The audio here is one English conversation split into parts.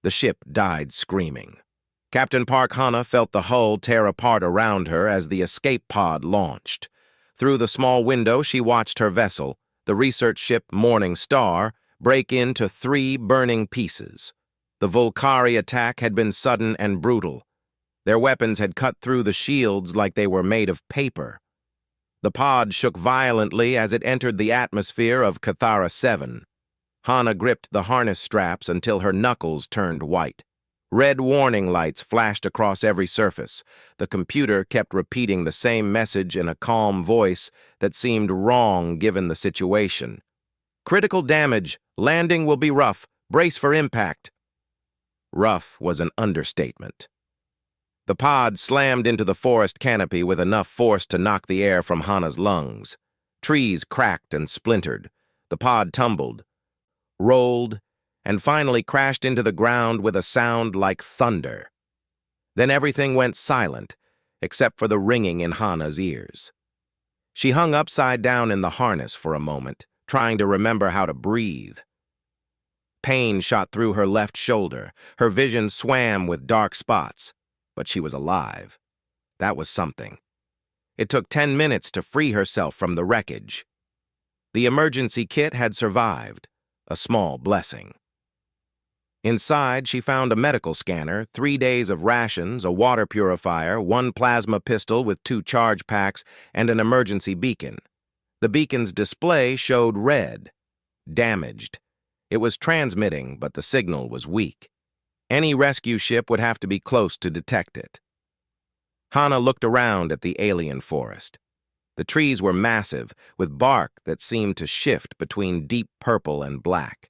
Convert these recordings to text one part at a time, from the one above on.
The ship died screaming. Captain Park Hana felt the hull tear apart around her as the escape pod launched. Through the small window, she watched her vessel, the research ship Morning Star, break into 3 burning pieces. The Volcari attack had been sudden and brutal. Their weapons had cut through the shields like they were made of paper. The pod shook violently as it entered the atmosphere of Cathara 7. Hana gripped the harness straps until her knuckles turned white. Red warning lights flashed across every surface. The computer kept repeating the same message in a calm voice that seemed wrong given the situation. "Critical damage. Landing will be rough. Brace for impact." Rough was an understatement. The pod slammed into the forest canopy with enough force to knock the air from Hana's lungs. Trees cracked and splintered. The pod tumbled, rolled, and finally crashed into the ground with a sound like thunder. Then everything went silent, except for the ringing in Hana's ears. She hung upside down in the harness for a moment, trying to remember how to breathe. Pain shot through her left shoulder. Her vision swam with dark spots, but she was alive. That was something. It took 10 minutes to free herself from the wreckage. The emergency kit had survived, a small blessing. Inside, she found a medical scanner, 3 days of rations, a water purifier, 1 plasma pistol with 2 charge packs, and an emergency beacon. The beacon's display showed red, damaged. It was transmitting, but the signal was weak. Any rescue ship would have to be close to detect it. Hana looked around at the alien forest. The trees were massive, with bark that seemed to shift between deep purple and black.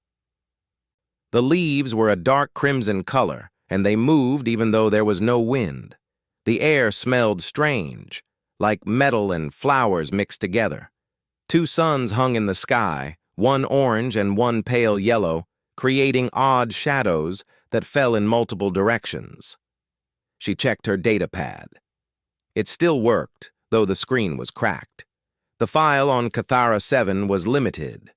The leaves were a dark crimson color, and they moved even though there was no wind. The air smelled strange, like metal and flowers mixed together. 2 suns hung in the sky, 1 orange and 1 pale yellow, creating odd shadows that fell in multiple directions. She checked her data pad. It still worked, though the screen was cracked. The file on Cathara 7 was limited.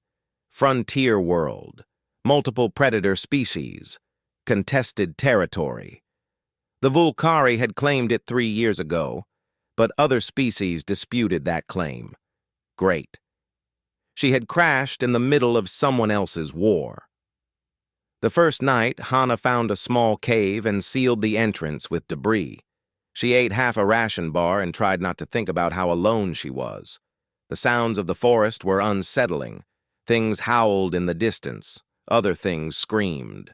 Frontier world. Multiple predator species, contested territory. The Volcari had claimed it 3 years ago, but other species disputed that claim. Great. She had crashed in the middle of someone else's war. The first night, Hana found a small cave and sealed the entrance with debris. She ate half a ration bar and tried not to think about how alone she was. The sounds of the forest were unsettling. Things howled in the distance. Other things screamed.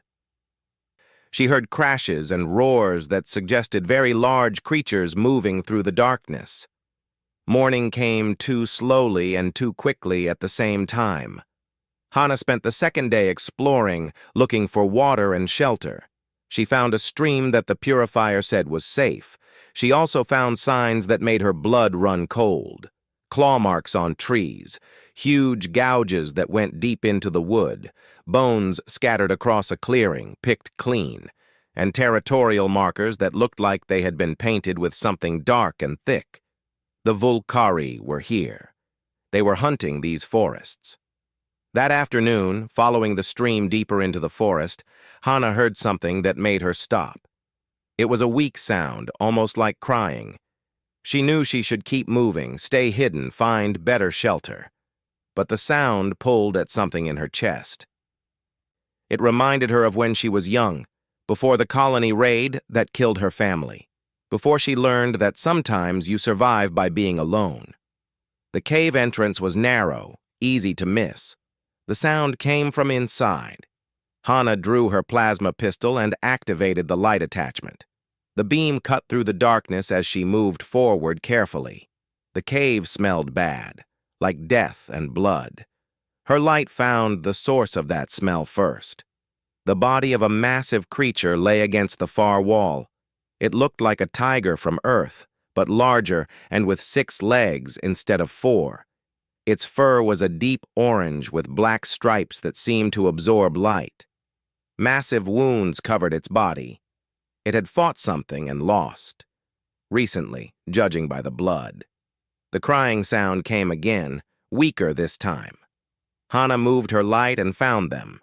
She heard crashes and roars that suggested very large creatures moving through the darkness. Morning came too slowly and too quickly at the same time. Hana spent the second day exploring, looking for water and shelter. She found a stream that the purifier said was safe. She also found signs that made her blood run cold. Claw marks on trees, huge gouges that went deep into the wood, bones scattered across a clearing, picked clean, and territorial markers that looked like they had been painted with something dark and thick. The Volcari were here. They were hunting these forests. That afternoon, following the stream deeper into the forest, Hana heard something that made her stop. It was a weak sound, almost like crying. She knew she should keep moving, stay hidden, find better shelter. But the sound pulled at something in her chest. It reminded her of when she was young, before the colony raid that killed her family, before she learned that sometimes you survive by being alone. The cave entrance was narrow, easy to miss. The sound came from inside. Hana drew her plasma pistol and activated the light attachment. The beam cut through the darkness as she moved forward carefully. The cave smelled bad, like death and blood. Her light found the source of that smell first. The body of a massive creature lay against the far wall. It looked like a tiger from Earth, but larger and with 6 legs instead of 4. Its fur was a deep orange with black stripes that seemed to absorb light. Massive wounds covered its body. It had fought something and lost. Recently, judging by the blood. The crying sound came again, weaker this time. Hana moved her light and found them.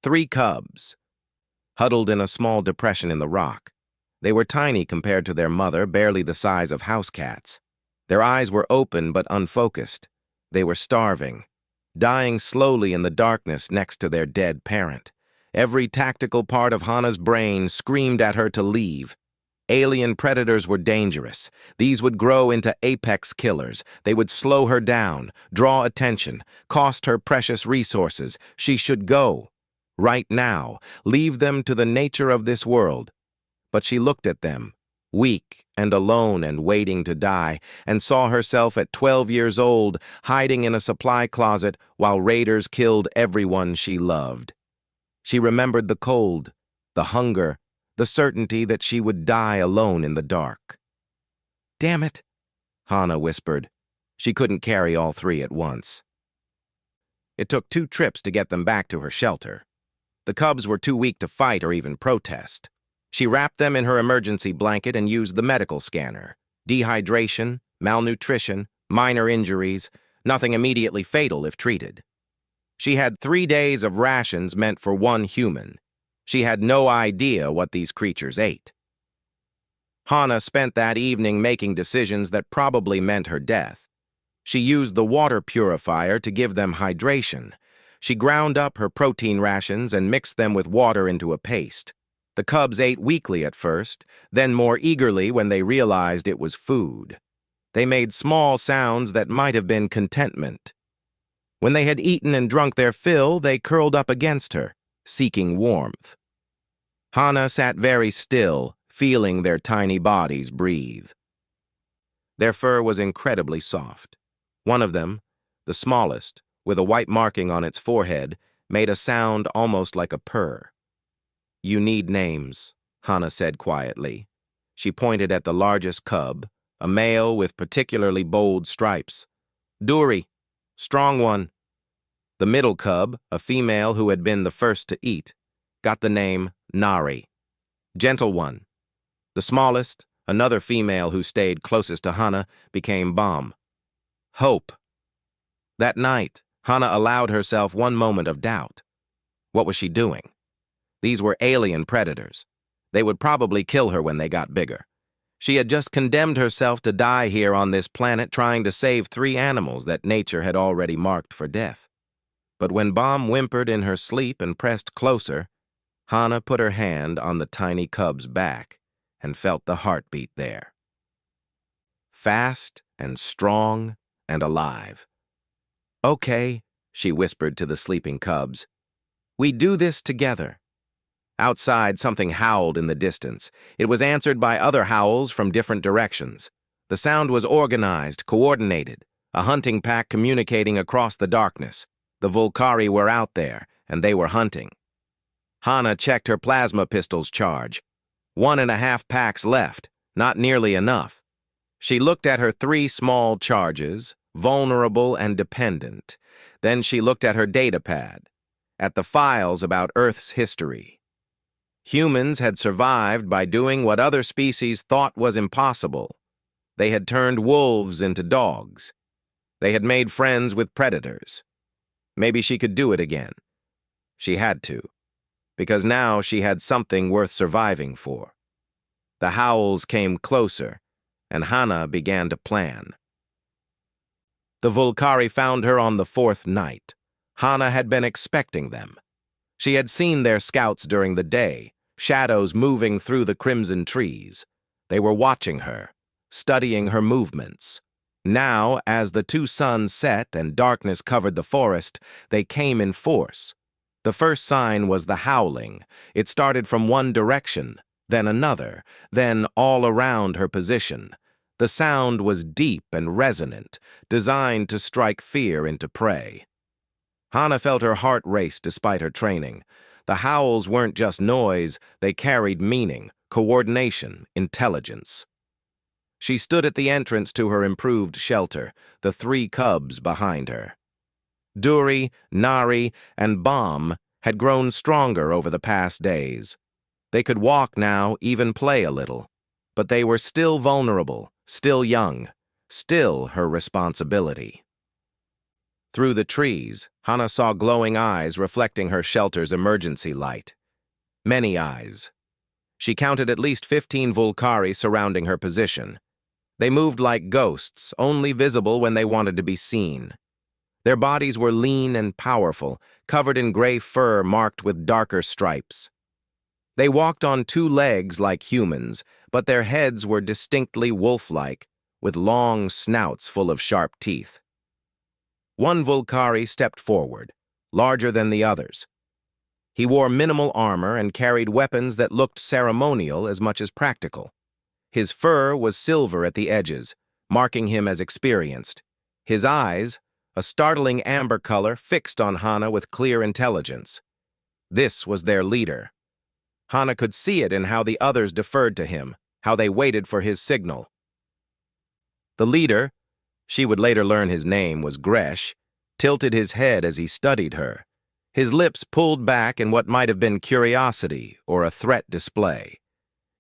3 cubs. huddled in a small depression in the rock. They were tiny compared to their mother, barely the size of house cats. Their eyes were open but unfocused. They were starving, dying slowly in the darkness next to their dead parent. Every tactical part of Hana's brain screamed at her to leave. Alien predators were dangerous. These would grow into apex killers. They would slow her down, draw attention, cost her precious resources. She should go. Right now, leave them to the nature of this world. But she looked at them, weak and alone and waiting to die, and saw herself at 12 years old, hiding in a supply closet while raiders killed everyone she loved. She remembered the cold, the hunger, the certainty that she would die alone in the dark. "Damn it," Hana whispered. She couldn't carry all three at once. It took 2 trips to get them back to her shelter. The cubs were too weak to fight or even protest. She wrapped them in her emergency blanket and used the medical scanner. Dehydration, malnutrition, minor injuries, nothing immediately fatal if treated. She had 3 days of rations meant for 1 human. She had no idea what these creatures ate. Hana spent that evening making decisions that probably meant her death. She used the water purifier to give them hydration. She ground up her protein rations and mixed them with water into a paste. The cubs ate weakly at first, then more eagerly when they realized it was food. They made small sounds that might have been contentment. When they had eaten and drunk their fill, they curled up against her, seeking warmth. Hana sat very still, feeling their tiny bodies breathe. Their fur was incredibly soft. One of them, the smallest, with a white marking on its forehead, made a sound almost like a purr. "You need names," Hana said quietly. She pointed at the largest cub, a male with particularly bold stripes. "Duri, strong one." The middle cub, a female who had been the first to eat, got the name Nari, gentle one. The smallest, another female who stayed closest to Hana, became Bomb, hope. That night, Hana allowed herself one moment of doubt. What was she doing? These were alien predators. They would probably kill her when they got bigger. She had just condemned herself to die here on this planet trying to save 3 animals that nature had already marked for death. But when Bomb whimpered in her sleep and pressed closer, Hana put her hand on the tiny cub's back and felt the heartbeat there. Fast and strong and alive. "Okay," she whispered to the sleeping cubs. "We do this together." Outside, something howled in the distance. It was answered by other howls from different directions. The sound was organized, coordinated, a hunting pack communicating across the darkness. The Volcari were out there, and they were hunting. Hana checked her plasma pistol's charge. 1.5 packs left, not nearly enough. She looked at her 3 small charges, vulnerable and dependent. Then she looked at her datapad, at the files about Earth's history. Humans had survived by doing what other species thought was impossible. They had turned wolves into dogs. They had made friends with predators. Maybe she could do it again. She had to, because now she had something worth surviving for. The howls came closer, and Hana began to plan. The Volcari found her on the 4th night. Hana had been expecting them. She had seen their scouts during the day, shadows moving through the crimson trees. They were watching her, studying her movements. Now, as the 2 suns set and darkness covered the forest, they came in force. The first sign was the howling. It started from one direction, then another, then all around her position. The sound was deep and resonant, designed to strike fear into prey. Hana felt her heart race despite her training. The howls weren't just noise, they carried meaning, coordination, intelligence. She stood at the entrance to her improved shelter, the 3 cubs behind her. Duri, Nari, and Bomb had grown stronger over the past days. They could walk now, even play a little. But they were still vulnerable, still young, still her responsibility. Through the trees, Hana saw glowing eyes reflecting her shelter's emergency light. Many eyes. She counted at least 15 Volcari surrounding her position. They moved like ghosts, only visible when they wanted to be seen. Their bodies were lean and powerful, covered in gray fur marked with darker stripes. They walked on two legs like humans, but their heads were distinctly wolf-like, with long snouts full of sharp teeth. One Volcari stepped forward, larger than the others. He wore minimal armor and carried weapons that looked ceremonial as much as practical. His fur was silver at the edges, marking him as experienced. His eyes, a startling amber color, fixed on Hana with clear intelligence. This was their leader. Hana could see it in how the others deferred to him, how they waited for his signal. The leader, she would later learn his name was Gresh, tilted his head as he studied her, his lips pulled back in what might have been curiosity or a threat display.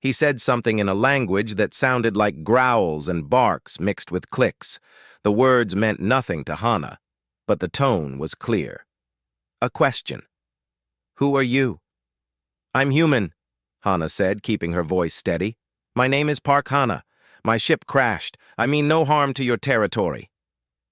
He said something in a language that sounded like growls and barks mixed with clicks. The words meant nothing to Hana, but the tone was clear. A question. "Who are you?" "I'm human," Hana said, keeping her voice steady. "My name is Park Hana. My ship crashed. I mean no harm to your territory."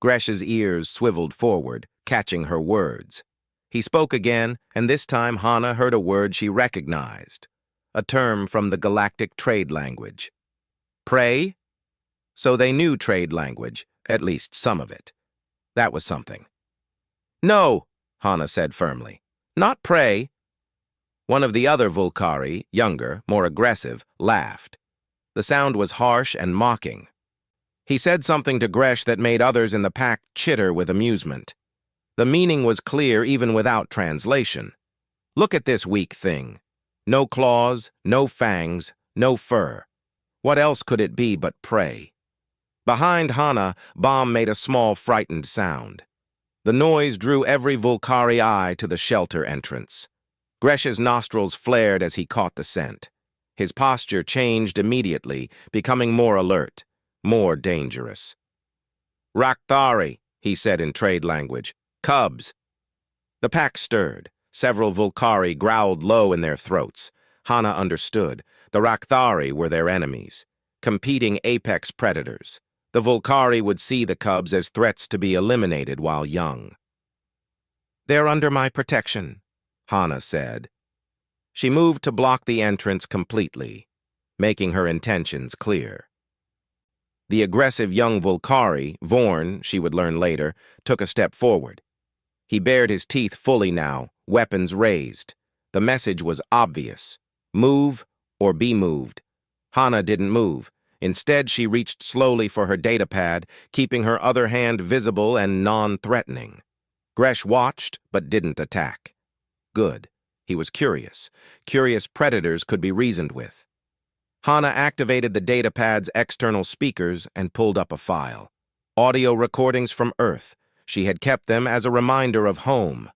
Gresh's ears swiveled forward, catching her words. He spoke again, and this time Hana heard a word she recognized, a term from the Galactic trade language. Pray? So they knew trade language, at least some of it. That was something. "No," Hana said firmly. "Not pray." One of the other Volcari, younger, more aggressive, laughed. The sound was harsh and mocking. He said something to Gresh that made others in the pack chitter with amusement. The meaning was clear even without translation. Look at this weak thing. No claws, no fangs, no fur. What else could it be but prey? Behind Hana, Bomb made a small, frightened sound. The noise drew every Volcari eye to the shelter entrance. Gresh's nostrils flared as he caught the scent. His posture changed immediately, becoming more alert, more dangerous. "Rakthari," he said in trade language. "Cubs." The pack stirred. Several Volcari growled low in their throats. Hana understood. The Rakthari were their enemies, competing apex predators. The Volcari would see the cubs as threats to be eliminated while young. "They're under my protection," Hana said. She moved to block the entrance completely, making her intentions clear. The aggressive young Volcari, Vorn, she would learn later, took a step forward. He bared his teeth fully now, weapons raised. The message was obvious. Move or be moved. Hana didn't move. Instead, she reached slowly for her datapad, keeping her other hand visible and non-threatening. Gresh watched, but didn't attack. Good. He was curious. Curious predators could be reasoned with. Hana activated the datapad's external speakers and pulled up a file. Audio recordings from Earth. She had kept them as a reminder of home.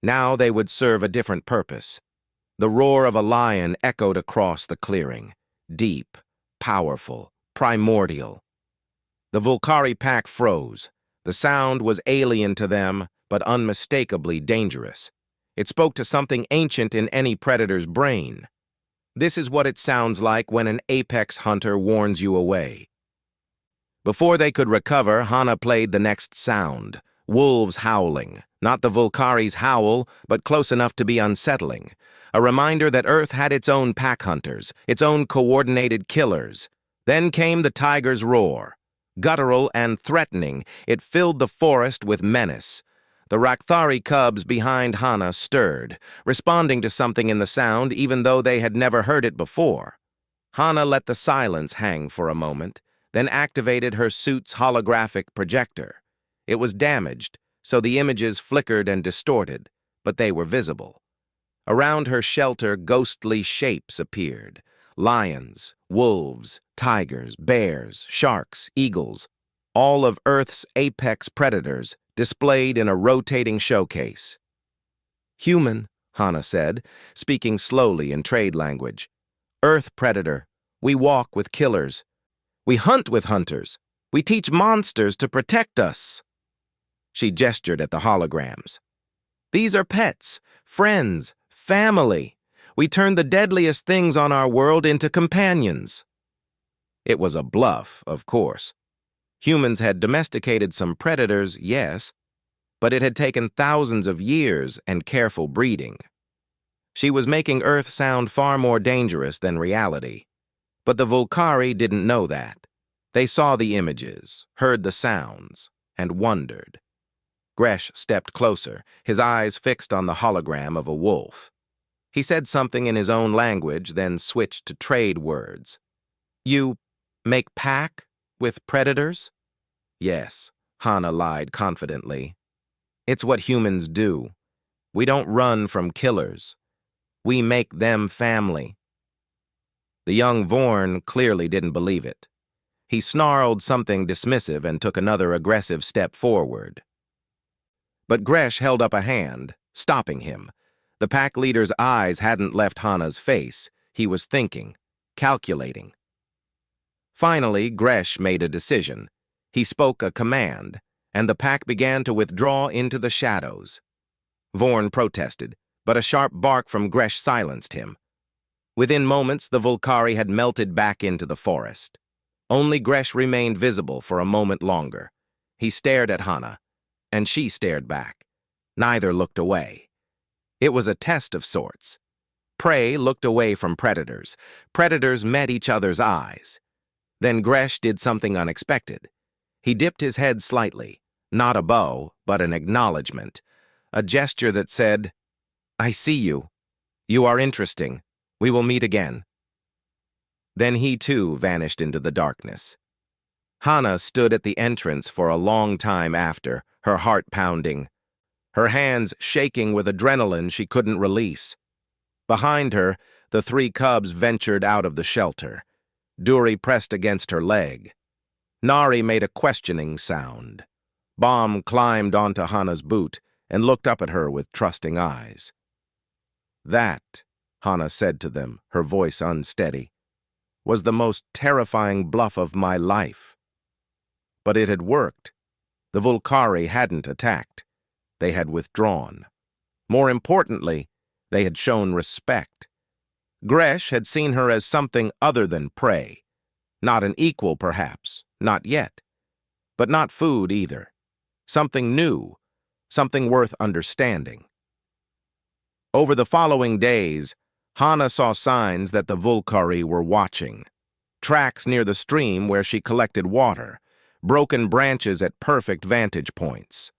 Now they would serve a different purpose. The roar of a lion echoed across the clearing. Deep, powerful, primordial. The Volcari pack froze. The sound was alien to them, but unmistakably dangerous. It spoke to something ancient in any predator's brain. This is what it sounds like when an apex hunter warns you away. Before they could recover, Hana played the next sound. Wolves howling. Not the Volcari's howl, but close enough to be unsettling. A reminder that Earth had its own pack hunters, its own coordinated killers. Then came the tiger's roar. Guttural and threatening, it filled the forest with menace. The Rakthari cubs behind Hana stirred, responding to something in the sound even though they had never heard it before. Hana let the silence hang for a moment, then activated her suit's holographic projector. It was damaged, so the images flickered and distorted, but they were visible. Around her shelter, ghostly shapes appeared. Lions, wolves, tigers, bears, sharks, eagles, all of Earth's apex predators, displayed in a rotating showcase. "Human," Hana said, speaking slowly in trade language. "Earth predator. We walk with killers. We hunt with hunters. We teach monsters to protect us." She gestured at the holograms. "These are pets, friends, family. We turned the deadliest things on our world into companions. It was a bluff, of course. Humans had domesticated some predators, yes, but it had taken thousands of years and careful breeding. She was making Earth sound far more dangerous than reality. But the Volcari didn't know that. They saw the images, heard the sounds, and wondered. Gresh stepped closer, his eyes fixed on the hologram of a wolf. He said something in his own language, then switched to trade words. You make pack with predators? Yes, Hana lied confidently. It's what humans do. We don't run from killers. We make them family. The young Vorn clearly didn't believe it. He snarled something dismissive and took another aggressive step forward. But Gresh held up a hand, stopping him. The pack leader's eyes hadn't left Hana's face. He was thinking, calculating. Finally, Gresh made a decision. He spoke a command, and the pack began to withdraw into the shadows. Vorn protested, but a sharp bark from Gresh silenced him. Within moments, the Volcari had melted back into the forest. Only Gresh remained visible for a moment longer. He stared at Hana, and she stared back. Neither looked away. It was a test of sorts. Prey looked away from predators. Predators met each other's eyes. Then Gresh did something unexpected. He dipped his head slightly, not a bow, but an acknowledgement, a gesture that said, "I see you. You are interesting. We will meet again." Then he too vanished into the darkness. Hana stood at the entrance for a long time after, her heart pounding, her hands shaking with adrenaline she couldn't release. Behind her, the three cubs ventured out of the shelter. Duri pressed against her leg. Nari made a questioning sound. Bomb climbed onto Hana's boot and looked up at her with trusting eyes. "That," Hana said to them, her voice unsteady, "was the most terrifying bluff of my life." But it had worked. The Volcari hadn't attacked. They had withdrawn. More importantly, they had shown respect. Gresh had seen her as something other than prey. Not an equal, perhaps, not yet. But not food either. Something new, something worth understanding. Over the following days, Hana saw signs that the Volcari were watching. Tracks near the stream where she collected water, broken branches at perfect vantage points.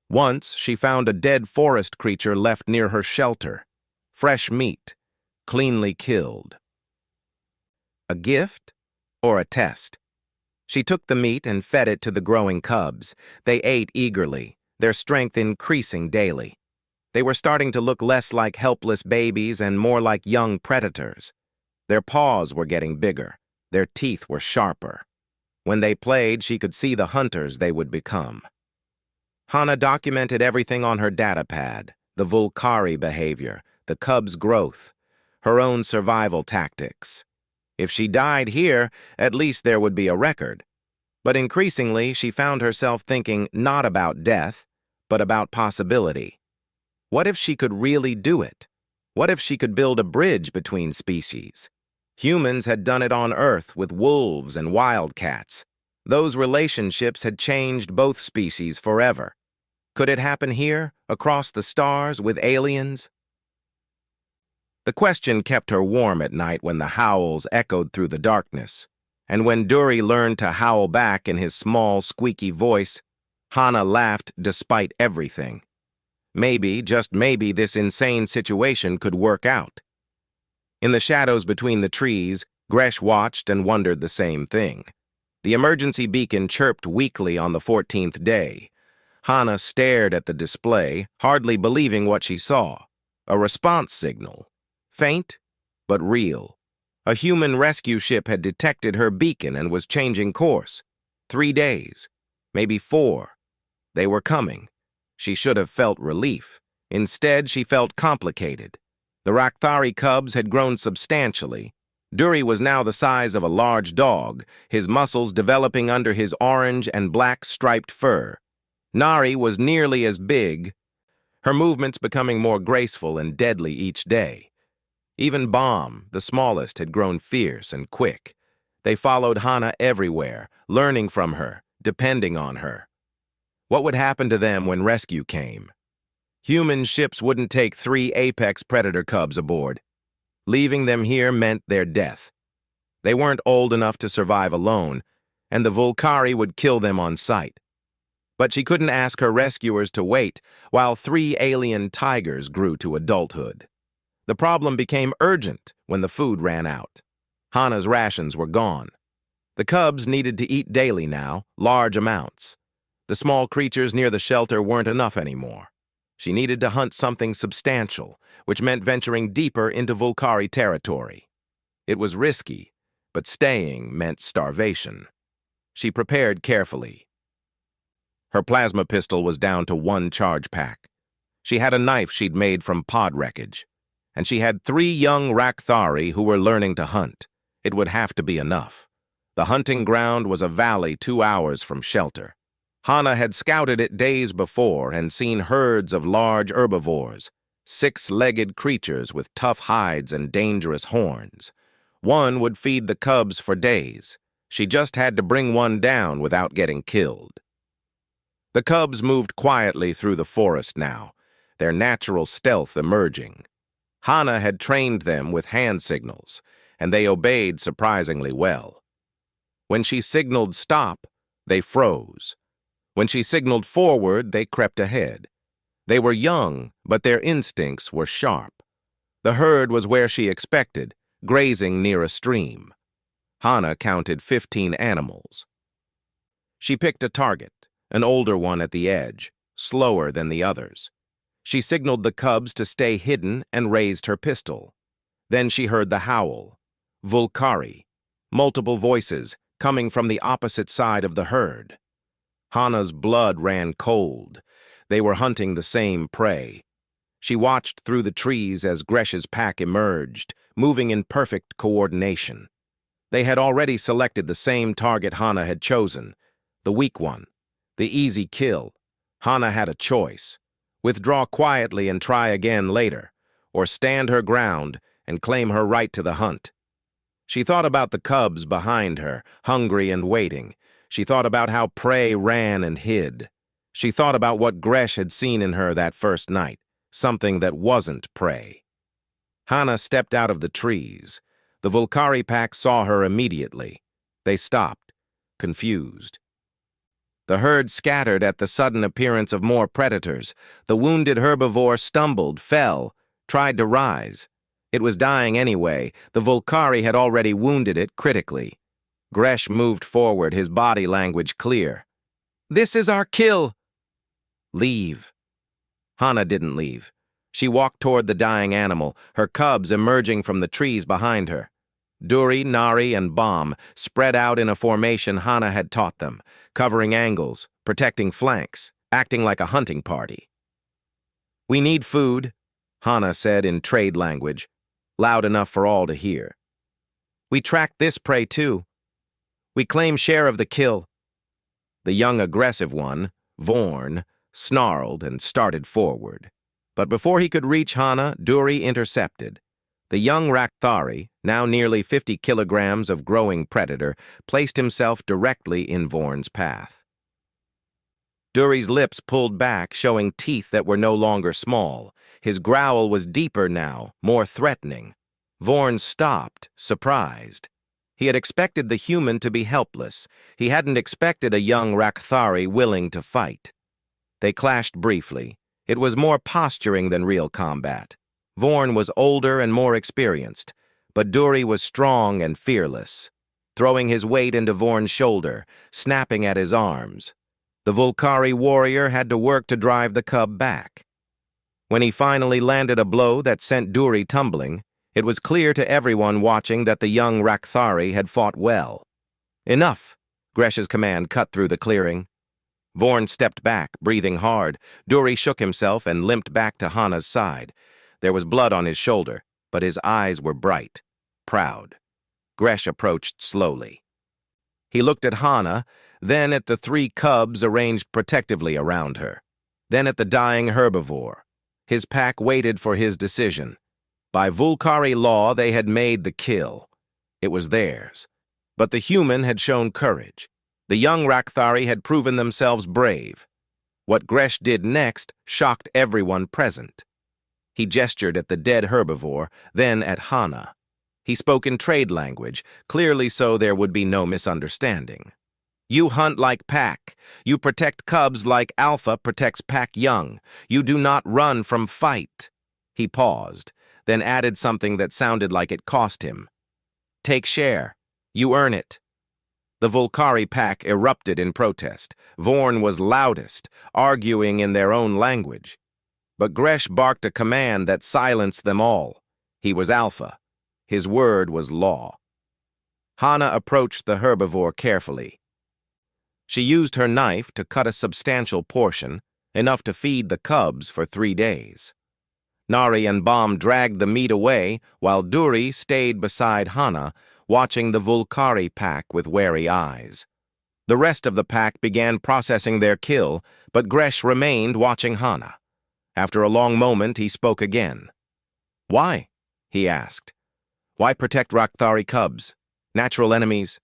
Once, she found a dead forest creature left near her shelter. Fresh meat, cleanly killed. A gift or a test? She took the meat and fed it to the growing cubs. They ate eagerly, their strength increasing daily. They were starting to look less like helpless babies and more like young predators. Their paws were getting bigger. Their teeth were sharper. When they played, she could see the hunters they would become. Hana documented everything on her data pad, the Volcari behavior, the cubs' growth, her own survival tactics. If she died here, at least there would be a record. But increasingly, she found herself thinking not about death, but about possibility. What if she could really do it? What if she could build a bridge between species? Humans had done it on Earth with wolves and wildcats. Those relationships had changed both species forever. Could it happen here, across the stars, with aliens? The question kept her warm at night when the howls echoed through the darkness. And when Duri learned to howl back in his small, squeaky voice, Hana laughed despite everything. Maybe, just maybe, this insane situation could work out. In the shadows between the trees, Gresh watched and wondered the same thing. The emergency beacon chirped weakly on the 14th day. Hana stared at the display, hardly believing what she saw. A response signal. Faint, but real. A human rescue ship had detected her beacon and was changing course. 3 days, maybe 4. They were coming. She should have felt relief. Instead, she felt complicated. The Rakthari cubs had grown substantially. Duri was now the size of a large dog, his muscles developing under his orange and black striped fur. Nari was nearly as big, her movements becoming more graceful and deadly each day. Even Bomb, the smallest, had grown fierce and quick. They followed Hana everywhere, learning from her, depending on her. What would happen to them when rescue came? Human ships wouldn't take 3 apex predator cubs aboard. Leaving them here meant their death. They weren't old enough to survive alone, and the Volcari would kill them on sight. But she couldn't ask her rescuers to wait while 3 alien tigers grew to adulthood. The problem became urgent when the food ran out. Hana's rations were gone. The cubs needed to eat daily now, large amounts. The small creatures near the shelter weren't enough anymore. She needed to hunt something substantial, which meant venturing deeper into Volcari territory. It was risky, but staying meant starvation. She prepared carefully. Her plasma pistol was down to 1 charge pack. She had a knife she'd made from pod wreckage. And she had 3 young Rakthari who were learning to hunt. It would have to be enough. The hunting ground was a valley 2 hours from shelter. Hana had scouted it days before and seen herds of large herbivores, 6-legged creatures with tough hides and dangerous horns. One would feed the cubs for days. She just had to bring one down without getting killed. The cubs moved quietly through the forest now, their natural stealth emerging. Hana had trained them with hand signals, and they obeyed surprisingly well. When she signaled stop, they froze. When she signaled forward, they crept ahead. They were young, but their instincts were sharp. The herd was where she expected, grazing near a stream. Hana counted 15 animals. She picked a target, an older one at the edge, slower than the others. She signaled the cubs to stay hidden and raised her pistol. Then she heard the howl. Volcari. Multiple voices coming from the opposite side of the herd. Hana's blood ran cold. They were hunting the same prey. She watched through the trees as Gresh's pack emerged, moving in perfect coordination. They had already selected the same target Hana had chosen, the weak one, the easy kill. Hana had a choice. Withdraw quietly and try again later, or stand her ground and claim her right to the hunt. She thought about the cubs behind her, hungry and waiting. She thought about how prey ran and hid. She thought about what Gresh had seen in her that first night, something that wasn't prey. Hana stepped out of the trees. The Volcari pack saw her immediately. They stopped, confused. The herd scattered at the sudden appearance of more predators. The wounded herbivore stumbled, fell, tried to rise. It was dying anyway. The Volcari had already wounded it critically. Gresh moved forward, his body language clear. "This is our kill." "Leave." Hana didn't leave. She walked toward the dying animal, her cubs emerging from the trees behind her. Duri, Nari, and Bomb spread out in a formation Hana had taught them, covering angles, protecting flanks, acting like a hunting party. "We need food," Hana said in trade language, loud enough for all to hear. "We tracked this prey too. We claim share of the kill." The young aggressive one, Vorn, snarled and started forward. But before he could reach Hana, Duri intercepted. The young Rakthari, now nearly 50 kilograms of growing predator, placed himself directly in Vorn's path. Duri's lips pulled back, showing teeth that were no longer small. His growl was deeper now, more threatening. Vorn stopped, surprised. He had expected the human to be helpless. He hadn't expected a young Rakthari willing to fight. They clashed briefly. It was more posturing than real combat. Vorn was older and more experienced, but Duri was strong and fearless, throwing his weight into Vorn's shoulder, snapping at his arms. The Volcari warrior had to work to drive the cub back. When he finally landed a blow that sent Duri tumbling, it was clear to everyone watching that the young Rakthari had fought well. "Enough!" Gresh's command cut through the clearing. Vorn stepped back, breathing hard. Duri shook himself and limped back to Hana's side. There was blood on his shoulder, but his eyes were bright, proud. Gresh approached slowly. He looked at Hana, then at the 3 cubs arranged protectively around her, then at the dying herbivore. His pack waited for his decision. By Vulkari law, they had made the kill. It was theirs. But the human had shown courage. The young Rakthari had proven themselves brave. What Gresh did next shocked everyone present. He gestured at the dead herbivore, then at Hana. He spoke in trade language, clearly so there would be no misunderstanding. You hunt like pack. You protect cubs like Alpha protects pack young. You do not run from fight. He paused, then added something that sounded like it cost him. Take share. You earn it. The Vulkari pack erupted in protest. Vorn was loudest, arguing in their own language. But Gresh barked a command that silenced them all. He was Alpha. His word was law. Hana approached the herbivore carefully. She used her knife to cut a substantial portion, enough to feed the cubs for 3 days. Nari and Bam dragged the meat away, while Duri stayed beside Hana, watching the Vulkari pack with wary eyes. The rest of the pack began processing their kill, but Gresh remained watching Hana. After a long moment, he spoke again. Why? He asked. Why protect Rakthari cubs? Natural enemies?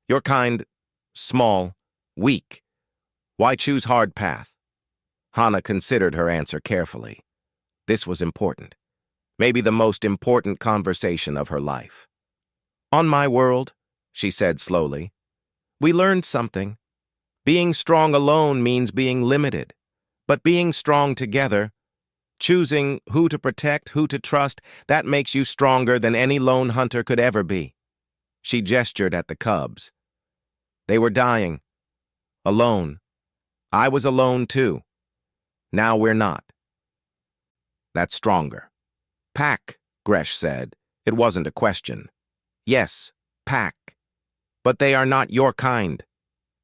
Your kind, small, weak. Why choose hard path? Hana considered her answer carefully. This was important. Maybe the most important conversation of her life. On my world, she said slowly, we learned something. Being strong alone means being limited. But being strong together, choosing who to protect, who to trust, that makes you stronger than any lone hunter could ever be. She gestured at the cubs. They were dying. Alone. I was alone too. Now we're not. That's stronger. Pack, Gresh said. It wasn't a question. Yes, pack. But they are not your kind.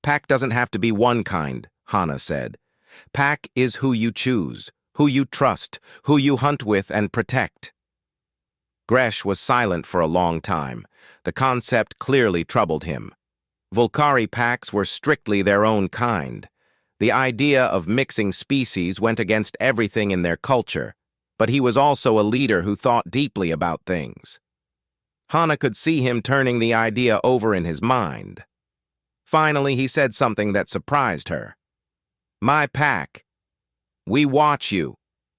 Pack doesn't have to be one kind, Hana said. Pack is who you choose, who you trust, who you hunt with and protect. Gresh was silent for a long time. The concept clearly troubled him. Vulkari packs were strictly their own kind. The idea of mixing species went against everything in their culture, but he was also a leader who thought deeply about things. Hana could see him turning the idea over in his mind. Finally, he said something that surprised her. My pack. We watch you.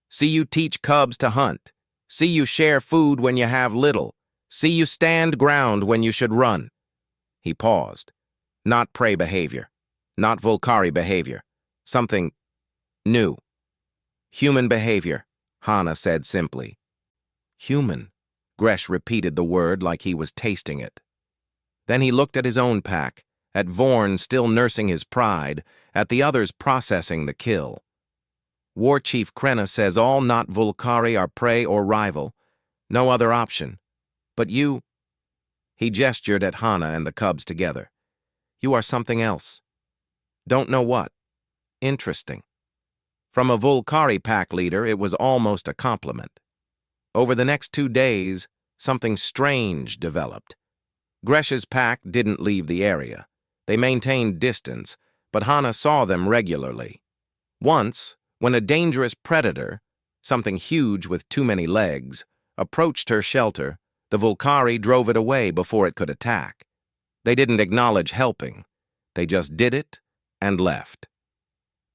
See you teach cubs to hunt. See you share food when you have little. See you stand ground when you should run. He paused. Not prey behavior. Not Vulkari behavior. Something new. Human behavior, Hana said simply. Human. Gresh repeated the word like he was tasting it. Then he looked at his own pack, at Vorn still nursing his pride, at the others processing the kill. War Chief Krenna says all not Vulkari are prey or rival. No other option. But you... He gestured at Hana and the cubs together. You are something else. Don't know what. Interesting. From a Vulkari pack leader, it was almost a compliment. Over the next 2 days, something strange developed. Gresh's pack didn't leave the area. They maintained distance, but Hana saw them regularly. Once, when a dangerous predator, something huge with too many legs, approached her shelter, the Vulkari drove it away before it could attack. They didn't acknowledge helping. They just did it and left.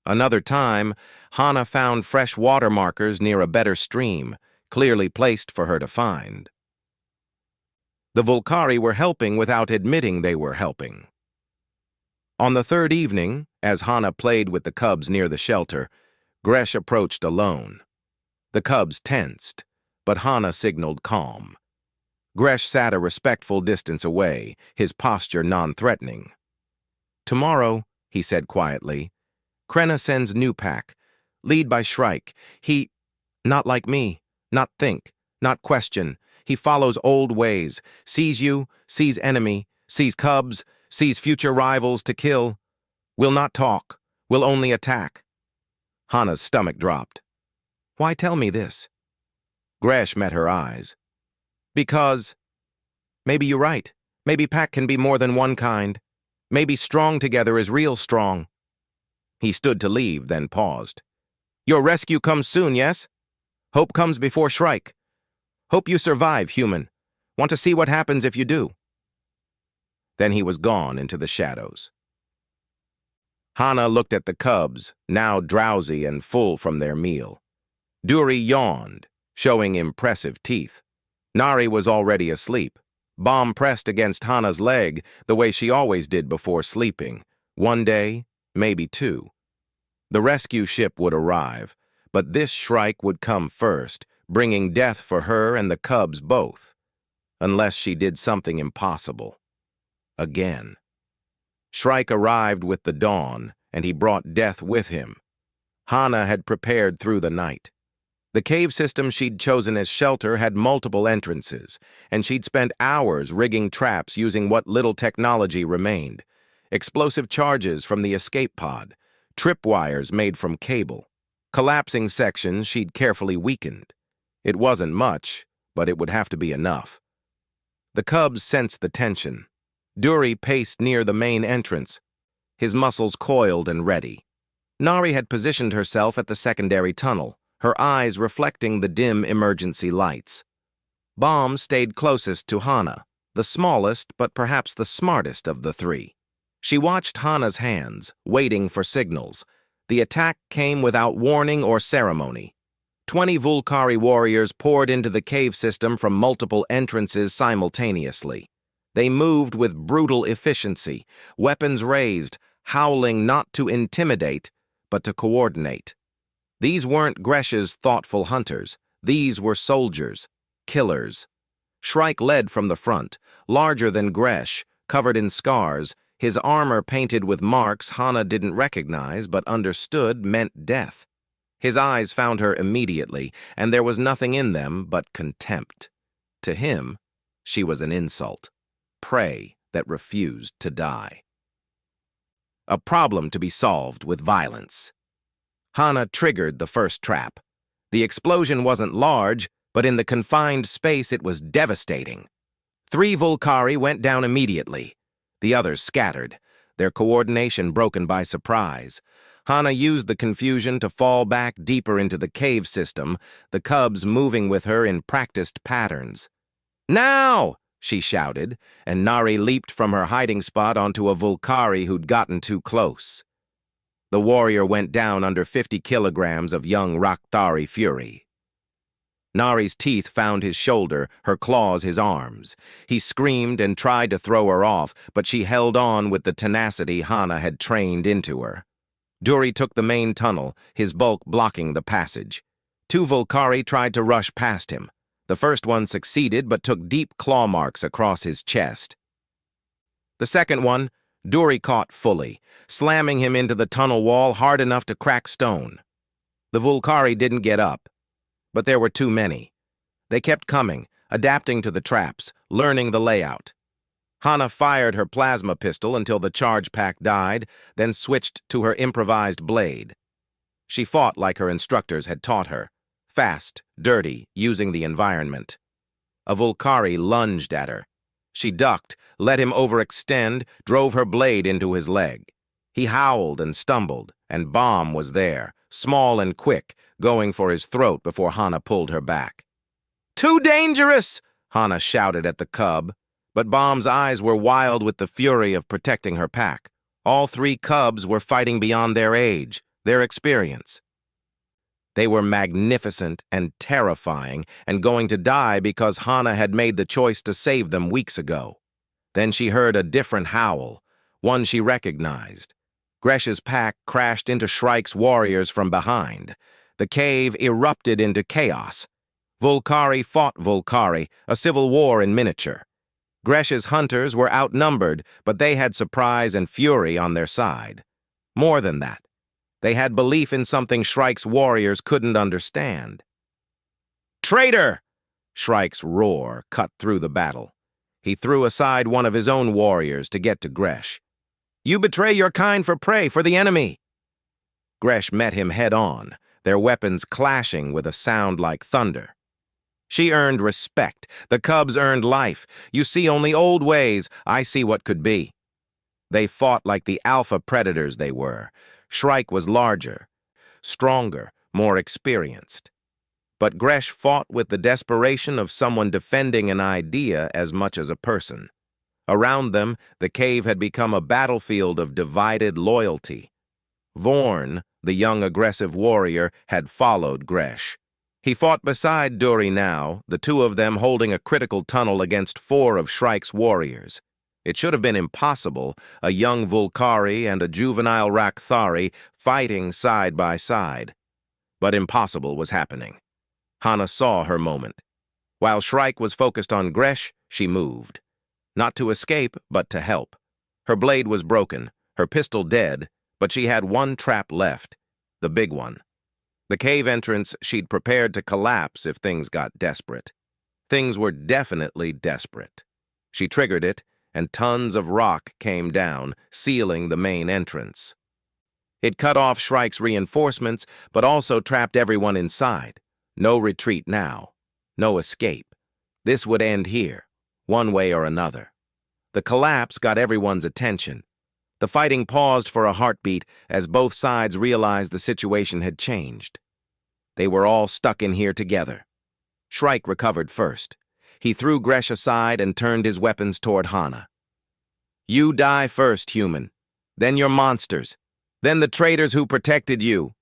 Another time, Hana found fresh water markers near a better stream, clearly placed for her to find. The Vulkari were helping without admitting they were helping. On the 3rd evening, as Hana played with the cubs near the shelter, Gresh approached alone. The cubs tensed, but Hana signaled calm. Gresh sat a respectful distance away, his posture non-threatening. Tomorrow, he said quietly, Krenna sends new pack, lead by Shrike. He, not like me. Not think, not question. He follows old ways, sees you, sees enemy, sees cubs, sees future rivals to kill. Will not talk, will only attack. Hana's stomach dropped. Why tell me this? Gresh met her eyes. Because, maybe you're right. Maybe pack can be more than one kind. Maybe strong together is real strong. He stood to leave, then paused. Your rescue comes soon, yes? Hope comes before Shrike. Hope you survive, human. Want to see what happens if you do?" Then he was gone into the shadows. Hana looked at the cubs, now drowsy and full from their meal. Duri yawned, showing impressive teeth. Nari was already asleep. Bomb pressed against Hana's leg the way she always did before sleeping. One day, maybe two. The rescue ship would arrive, but this Shrike would come first, bringing death for her and the cubs both. Unless she did something impossible. Again. Shrike arrived with the dawn, and he brought death with him. Hana had prepared through the night. The cave system she'd chosen as shelter had multiple entrances, and she'd spent hours rigging traps using what little technology remained. Explosive charges from the escape pod, tripwires made from cable, collapsing sections she'd carefully weakened. It wasn't much, but it would have to be enough. The cubs sensed the tension. Duri paced near the main entrance, his muscles coiled and ready. Nari had positioned herself at the secondary tunnel, her eyes reflecting the dim emergency lights. Bomb stayed closest to Hana, the smallest but perhaps the smartest of the three. She watched Hana's hands, waiting for signals. The attack came without warning or ceremony. 20 Vulkari warriors poured into the cave system from multiple entrances simultaneously. They moved with brutal efficiency, weapons raised, howling not to intimidate, but to coordinate. These weren't Gresh's thoughtful hunters. These were soldiers, killers. Shrike led from the front, larger than Gresh, covered in scars, his armor painted with marks Hana didn't recognize but understood meant death. His eyes found her immediately, and there was nothing in them but contempt. To him, she was an insult, prey that refused to die. A problem to be solved with violence. Hana triggered the first trap. The explosion wasn't large, but in the confined space it was devastating. 3 Vulkari went down immediately. The others scattered, their coordination broken by surprise. Hana used the confusion to fall back deeper into the cave system, the cubs moving with her in practiced patterns. "Now!" she shouted, and Nari leaped from her hiding spot onto a Vulkari who'd gotten too close. The warrior went down under 50 kilograms of young Rakhtari fury. Nari's teeth found his shoulder, her claws his arms. He screamed and tried to throw her off, but she held on with the tenacity Hana had trained into her. Duri took the main tunnel, his bulk blocking the passage. 2 Vulkari tried to rush past him. The first one succeeded but took deep claw marks across his chest. The second one, Duri caught fully, slamming him into the tunnel wall hard enough to crack stone. The Vulkari didn't get up, but there were too many. They kept coming, adapting to the traps, learning the layout. Hana fired her plasma pistol until the charge pack died, then switched to her improvised blade. She fought like her instructors had taught her, fast, dirty, using the environment. A Vulkari lunged at her. She ducked, let him overextend, drove her blade into his leg. He howled and stumbled, and Bomb was there, small and quick, going for his throat before Hana pulled her back. "Too dangerous!" Hana shouted at the cub, but Bomb's eyes were wild with the fury of protecting her pack. All 3 cubs were fighting beyond their age, their experience. They were magnificent and terrifying and going to die because Hana had made the choice to save them weeks ago. Then she heard a different howl, one she recognized. Gresh's pack crashed into Shrike's warriors from behind. The cave erupted into chaos. Vulkari fought Vulkari, a civil war in miniature. Gresh's hunters were outnumbered, but they had surprise and fury on their side. More than that, they had belief in something Shrike's warriors couldn't understand. "Traitor!" Shrike's roar cut through the battle. He threw aside one of his own warriors to get to Gresh. "You betray your kind for prey for the enemy!" Gresh met him head-on, their weapons clashing with a sound like thunder. She earned respect. The cubs earned life. You see only old ways, I see what could be. They fought like the alpha predators they were. Shrike was larger, stronger, more experienced. but Gresh fought with the desperation of someone defending an idea as much as a person. Around them, the cave had become a battlefield of divided loyalty. Vorn, the young aggressive warrior, had followed Gresh. He fought beside Duri now, the two of them holding a critical tunnel against 4 of Shrike's warriors. It should have been impossible, a young Volcari and a juvenile Rakthari fighting side by side. But impossible was happening. Hana saw her moment. While Shrike was focused on Gresh, she moved. Not to escape, but to help. Her blade was broken, her pistol dead, but she had one trap left, the big one. The cave entrance she'd prepared to collapse if things got desperate. Things were definitely desperate. She triggered it, and tons of rock came down, sealing the main entrance. It cut off Shrike's reinforcements, but also trapped everyone inside. No retreat now. No escape. This would end here, one way or another. The collapse got everyone's attention. The fighting paused for a heartbeat as both sides realized the situation had changed. They were all stuck in here together. Shrike recovered first. He threw Gresh aside and turned his weapons toward Hana. You die first, human. Then your monsters. Then the traitors who protected you.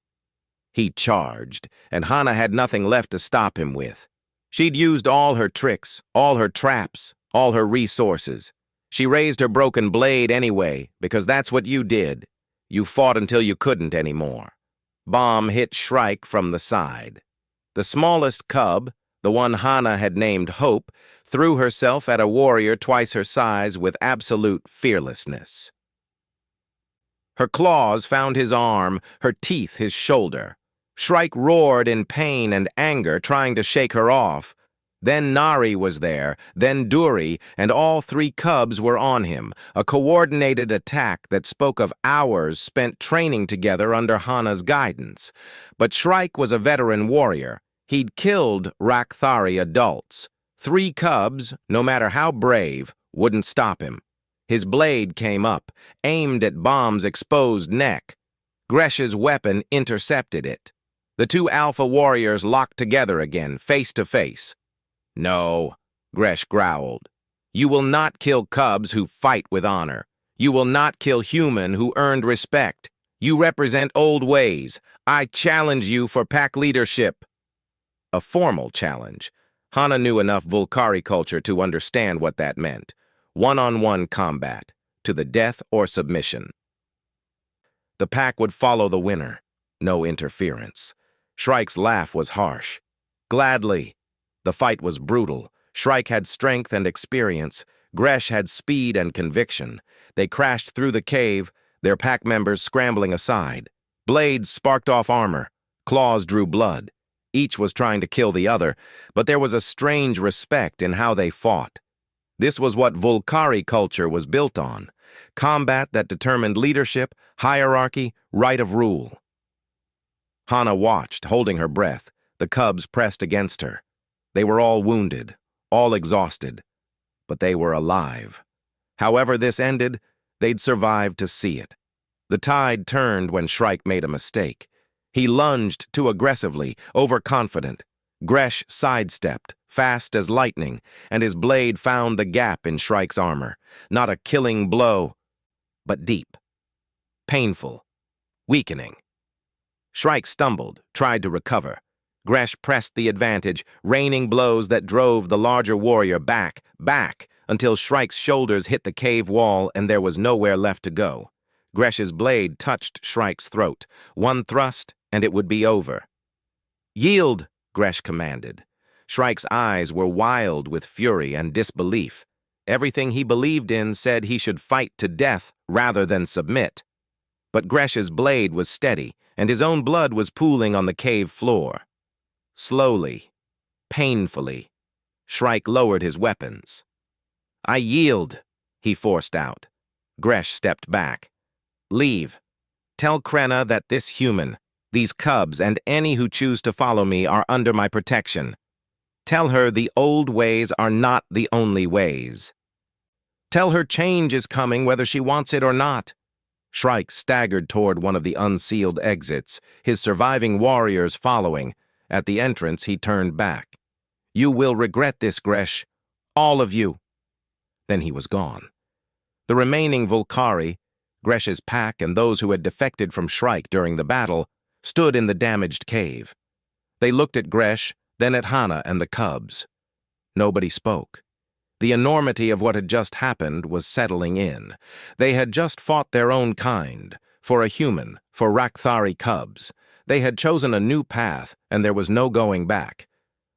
He charged, and Hana had nothing left to stop him with. She'd used all her tricks, all her traps, all her resources. She raised her broken blade anyway, because that's what you did. You fought until you couldn't anymore. Bomb hit Shrike from the side. The smallest cub, the one Hana had named Hope, threw herself at a warrior twice her size with absolute fearlessness. Her claws found his arm, her teeth his shoulder. Shrike roared in pain and anger, trying to shake her off. Then Nari was there, then Duri, and all 3 cubs were on him, a coordinated attack that spoke of hours spent training together under Hana's guidance. But Shrike was a veteran warrior. He'd killed Rakthari adults. 3 cubs, no matter how brave, wouldn't stop him. His blade came up, aimed at Bomb's exposed neck. Gresh's weapon intercepted it. The 2 alpha warriors locked together again, face to face. No, Gresh growled. You will not kill cubs who fight with honor. You will not kill human who earned respect. You represent old ways. I challenge you for pack leadership. A formal challenge. Hana knew enough Volcari culture to understand what that meant. One-on-one combat, to the death or submission. The pack would follow the winner. No interference. Shrike's laugh was harsh. Gladly. The fight was brutal. Shrike had strength and experience. Gresh had speed and conviction. They crashed through the cave, their pack members scrambling aside. Blades sparked off armor. Claws drew blood. Each was trying to kill the other, but there was a strange respect in how they fought. This was what Volcari culture was built on. Combat that determined leadership, hierarchy, right of rule. Hana watched, holding her breath. The cubs pressed against her. They were all wounded, all exhausted, but they were alive. However this ended, they'd survived to see it. The tide turned when Shrike made a mistake. He lunged too aggressively, overconfident. Gresh sidestepped, fast as lightning, and his blade found the gap in Shrike's armor. Not a killing blow, but deep. Painful. Weakening. Shrike stumbled, tried to recover. Gresh pressed the advantage, raining blows that drove the larger warrior back, until Shrike's shoulders hit the cave wall and there was nowhere left to go. Gresh's blade touched Shrike's throat. One thrust, and it would be over. Yield, Gresh commanded. Shrike's eyes were wild with fury and disbelief. Everything he believed in said he should fight to death rather than submit. But Gresh's blade was steady, and his own blood was pooling on the cave floor. Slowly, painfully, Shrike lowered his weapons. I yield, he forced out. Gresh stepped back. Leave. Tell Krenna that this human, these cubs, and any who choose to follow me are under my protection. Tell her the old ways are not the only ways. Tell her change is coming whether she wants it or not. Shrike staggered toward one of the unsealed exits, his surviving warriors following. At the entrance, he turned back. "You will regret this, Gresh. All of you." Then he was gone. The remaining Volcari, Gresh's pack, and those who had defected from Shrike during the battle, stood in the damaged cave. They looked at Gresh, then at Hana and the cubs. Nobody spoke. The enormity of what had just happened was settling in. They had just fought their own kind, for a human, for Rakthari cubs. They had chosen a new path, and there was no going back.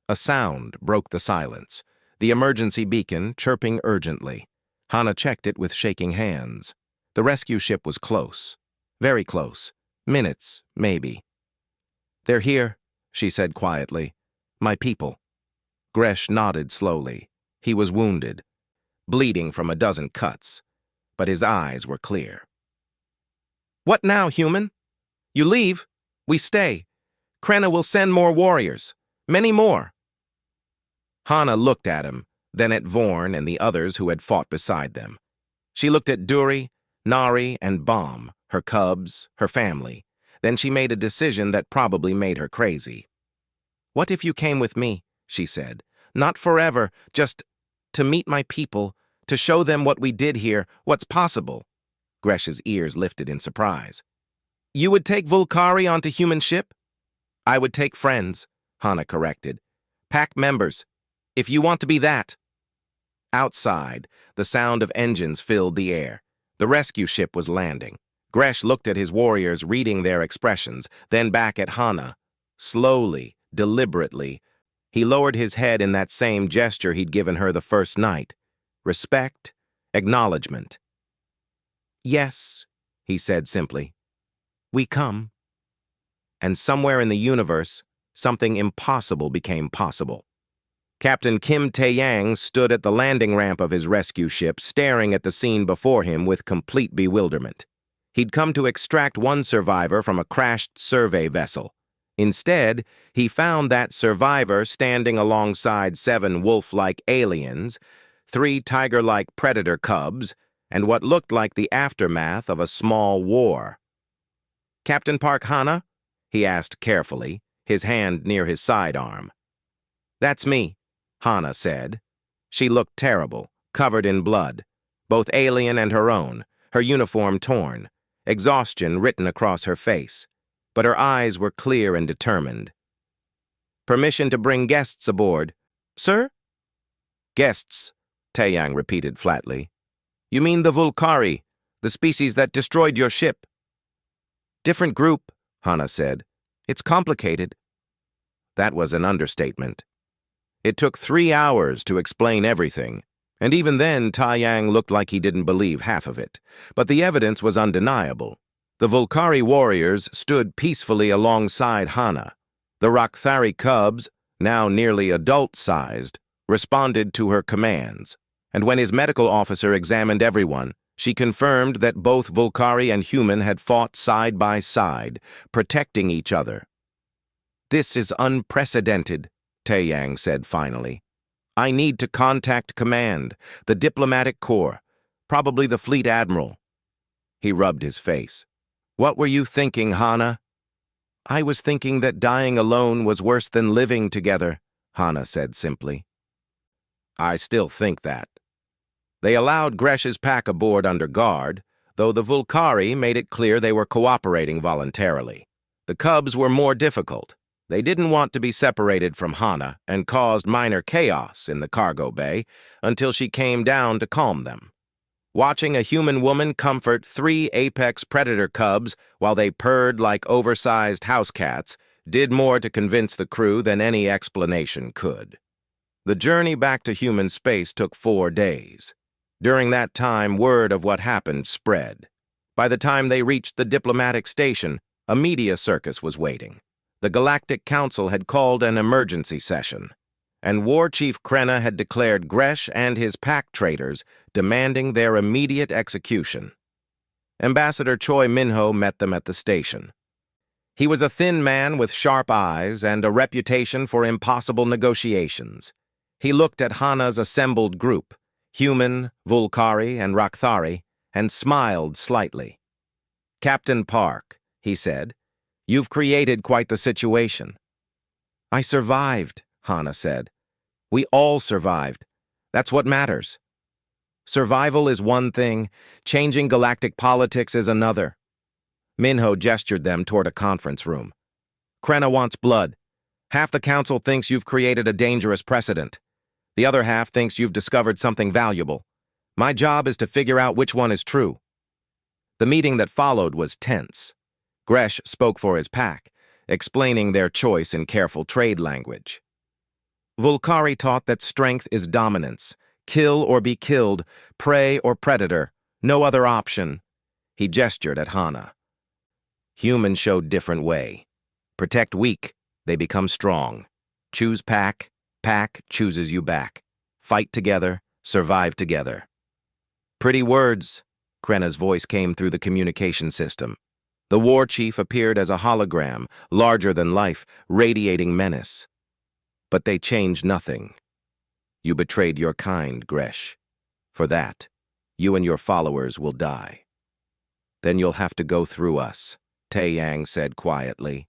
A sound broke the silence, the emergency beacon chirping urgently. Hana checked it with shaking hands. The rescue ship was close. Very close. Minutes, maybe. "They're here," she said quietly. "My people." Gresh nodded slowly. He was wounded, bleeding from a dozen cuts, but his eyes were clear. "What now, human? You leave? We stay. Krenna will send more warriors. Many more." Hana looked at him, then at Vorn and the others who had fought beside them. She looked at Duri, Nari, and Bomb, her cubs, her family. Then she made a decision that probably made her crazy. "What if you came with me?" she said. "Not forever, just to meet my people, to show them what we did here, what's possible." Gresh's ears lifted in surprise. "You would take Volcari onto human ship?" "I would take friends," Hana corrected. "Pack members, if you want to be that." Outside, the sound of engines filled the air. The rescue ship was landing. Gresh looked at his warriors, reading their expressions, then back at Hana. Slowly, deliberately, he lowered his head in that same gesture he'd given her the first night. Respect, acknowledgement. "Yes," he said simply. "We come." And somewhere in the universe, something impossible became possible. Captain Kim Tae-yang stood at the landing ramp of his rescue ship, staring at the scene before him with complete bewilderment. He'd come to extract one survivor from a crashed survey vessel. Instead, he found that survivor standing alongside 7 wolf-like aliens, 3 tiger-like predator cubs, and what looked like the aftermath of a small war. "Captain Park Hana?" he asked carefully, his hand near his sidearm. "That's me," Hana said. She looked terrible, covered in blood, both alien and her own, her uniform torn, exhaustion written across her face, but her eyes were clear and determined. "Permission to bring guests aboard." "Sir?" "Guests," Tae-yang repeated flatly. "You mean the Volcari, the species that destroyed your ship?" "Different group," Hana said. "It's complicated." That was an understatement. It took 3 hours to explain everything, and even then Tae-yang looked like he didn't believe half of it. But the evidence was undeniable. The Volcari warriors stood peacefully alongside Hana. The Rakthari cubs, now nearly adult-sized, responded to her commands, and when his medical officer examined everyone, she confirmed that both Volcari and human had fought side by side, protecting each other. "This is unprecedented," Tae-yang said finally. "I need to contact command, the diplomatic corps, probably the fleet admiral." He rubbed his face. "What were you thinking, Hana?" "I was thinking that dying alone was worse than living together," Hana said simply. "I still think that." They allowed Gresh's pack aboard under guard, though the Volcari made it clear they were cooperating voluntarily. The cubs were more difficult. They didn't want to be separated from Hana and caused minor chaos in the cargo bay until she came down to calm them. Watching a human woman comfort 3 apex predator cubs while they purred like oversized house cats did more to convince the crew than any explanation could. The journey back to human space took 4 days. During that time, word of what happened spread. By the time they reached the diplomatic station, a media circus was waiting. The Galactic Council had called an emergency session, and War Chief Krenna had declared Gresh and his pack traitors, demanding their immediate execution. Ambassador Choi Minho met them at the station. He was a thin man with sharp eyes and a reputation for impossible negotiations. He looked at Hana's assembled group, human, Volcari, and Rakthari, and smiled slightly. "Captain Park," he said, "you've created quite the situation." I survived, Hana said. We all survived. That's what matters. Survival is one thing, changing galactic politics is another. Minho gestured them toward a conference room. Krenna wants blood. Half the council thinks you've created a dangerous precedent. The other half thinks you've discovered something valuable. My job is to figure out which one is true. The meeting that followed was tense. Gresh spoke for his pack, explaining their choice in careful trade language. Volcari taught that strength is dominance. Kill or be killed, prey or predator, no other option. He gestured at Hana. Humans showed different way. Protect weak, they become strong. Choose pack, pack chooses you back. Fight together, survive together. Pretty words, Krenna's voice came through the communication system. The war chief appeared as a hologram, larger than life, radiating menace. But they changed nothing. You betrayed your kind, Gresh. For that, you and your followers will die. Then you'll have to go through us, Taeyang said quietly.